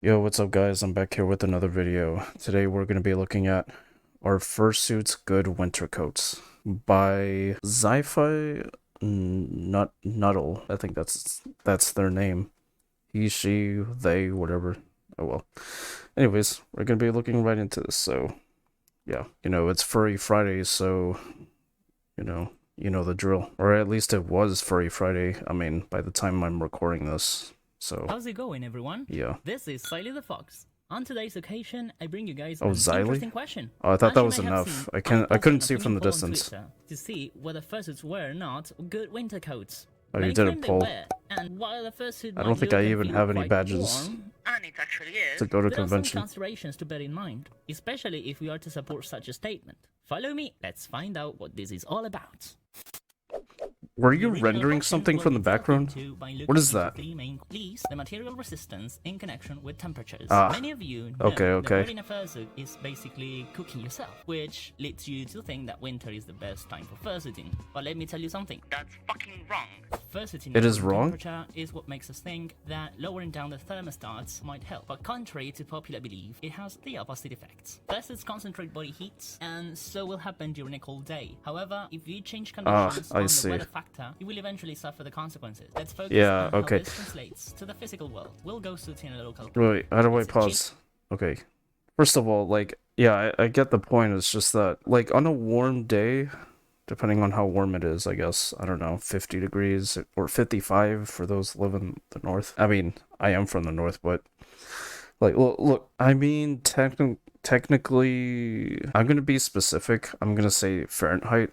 Yo, what's up guys? I'm back here with another video. Today we're going to be looking at our Fursuits Good Winter Coats by Zi-Fi Nuddle. I think that's their name. He, she, they, whatever. Oh well. Anyways, we're going to be looking right into this. So, yeah, it's Furry Friday, so you know the drill. Or at least it was Furry Friday. I mean, by the time I'm recording this. So, how's it going, everyone? yeah. This is Siley the Fox. On today's occasion, I bring you guys Oh, an Xylee? interesting question. Oh, I thought As that you was may have enough. seen, I couldn't see posted an from the opinion poll on distance. Twitter to see whether fursuits were or not good winter coats. Oh, you Many did a claim they poll. were, and while the fursuit I might don't think look I and even feel have any quite badges warm, and it actually is, to go to there are convention. some considerations to bear in mind, especially if we are to support such a statement. Follow me, let's find out what this is all about. Were you rendering something from the background? What is that? Least the material resistance in connection with temperatures. Ah, Many of you know okay. that wearing a fursuit is basically cooking yourself, which leads you to think that winter is the best time for fursuiting. But let me tell you something, that's fucking wrong. Fursuiting It is at wrong? temperature is what makes us think that lowering down the thermostats might help. But contrary to popular belief, it has the opposite effects. Fursuits concentrate body heat, and so will happen during a cold day. However, if you change conditions on the weather factor, you will eventually suffer the consequences. Let's focus on how this translates to the physical world. We'll go suit in a local. Wait, how do I pause? Okay. First of all, like, yeah, I get the point. It's just that, like, on a warm day, depending on how warm it is, I guess, I don't know, 50 degrees or 55 for those who live in the north. I mean, I am from the north, but, like, look, I mean, technically, I'm gonna be specific. I'm gonna say Fahrenheit,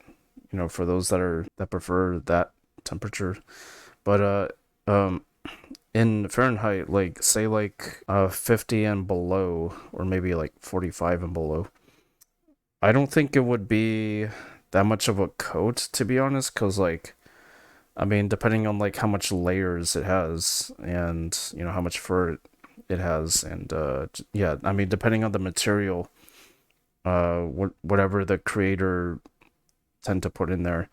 for those that prefer that temperature. But in Fahrenheit, like say 50 and below, or maybe like 45 and below, I don't think it would be that much of a coat, to be honest, because like, I mean, depending on like how much layers it has and how much fur it has, and yeah, I mean, depending on the material, whatever the creator tend to put in there,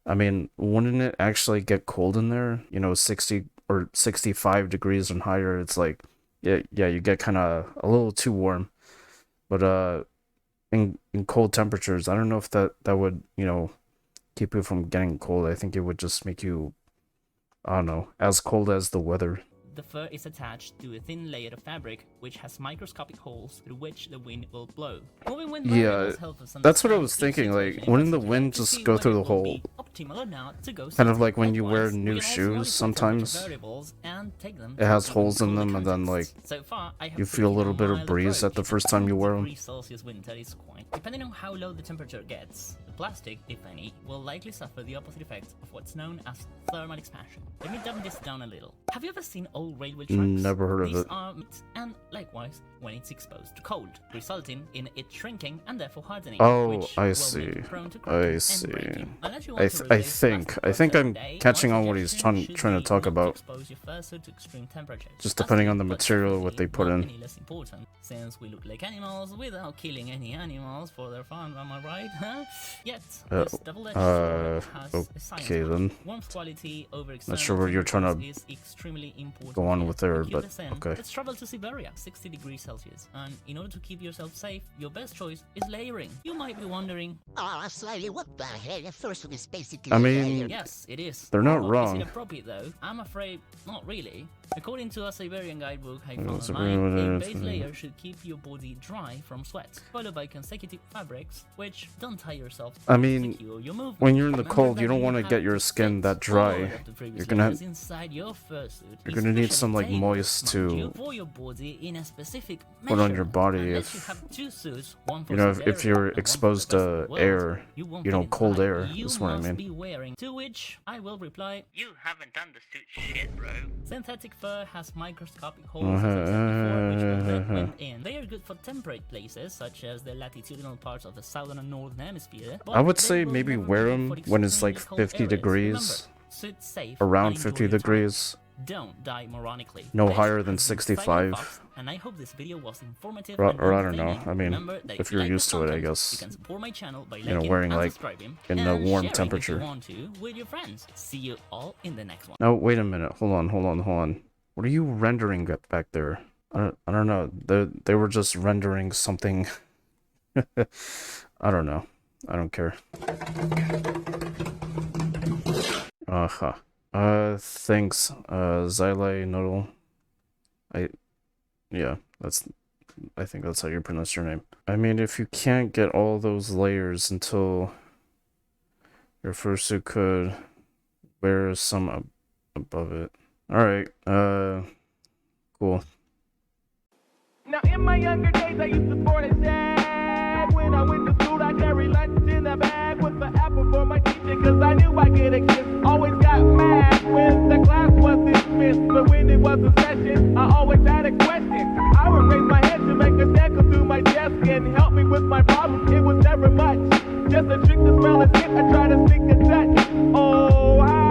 I mean, wouldn't it actually get cold in there? 60 or 65 degrees and higher. It's like, yeah, you get kind of a little too warm. But in cold temperatures, I don't know if that would keep you from getting cold. I think it would just make you, I don't know, as cold as the weather. The fur is attached to a thin layer of fabric which has microscopic holes through which the wind will blow. Yeah, that's what I was thinking. Like, wouldn't the wind just go through the hole? Kind of like when you wear new shoes, sometimes it has holes in them, and then like you feel a little bit of breeze at the first time you wear them. Depending on how low the temperature gets, the plastic, if any, will likely suffer the opposite effects of what's known as thermal expansion. Let me dumb this down a little. Have you ever seen old railway tracks? Never heard of it. And likewise, when it's exposed to cold, resulting in it shrinking and therefore hardening. Oh, I see. I see. I think I'm catching on what he's trying to talk about. Just depending on the material what they put in. Since we look like animals without killing any animals for their fun, am I right? Huh? Yet, this double-edged sword has a science then. warmth quality over Not sure where you're trying to is extremely important go on with there, but okay. Let's travel to Siberia, 60 degrees Celsius, and in order to keep yourself safe, your best choice is layering. You might be wondering, oh, Slowly, what the hell? The first one is basically. I mean, yes, it is. They're not Is wrong. it appropriate though? I'm afraid not really. According to a Siberian guidebook I found online, a base layer should keep your body dry from sweat, followed by consecutive fabrics, which don't tie yourself to I mean, secure your movement. when you're in the cold, you don't want to get your skin that dry. You're gonna need some like moist to put on your body if if you're exposed to air, cold air is what I mean. To which I will reply, you haven't done the suit shit, bro. Synthetic fur has microscopic holes, as I said before, which will let wind in. They are good for temperate places, such as the latitudinal parts of the southern and northern hemisphere. I would say maybe wear them when it's like 50 degrees, around 50 degrees. Don't die moronically. No higher than 65. And I hope this video was informative or I don't know. I mean, if you're used to it, I guess. You can support my channel by wearing like in a warm temperature. With your friends. See you all in the next one. No, wait a minute. Hold on. What are you rendering back there? I don't know. They were just rendering something. I don't know. I don't care. Uh-huh. Thanks, Xylai Noodle. I, yeah, I think that's how you pronounce your name. I mean, if you can't get all those layers until your fursuit could wear some above it. Alright, cool. Now in my younger days I used to sport a shag. When I went to school I carried lunch in a bag with the apple for my teacher, cause I knew I could exist. Always got mad when the class was dismissed, but when it was a session I always had a question. I would raise my head to make a shackle through my desk and help me with my problems. It was never much, just a trick to spell a hit. I try to stick a touch. Oh, how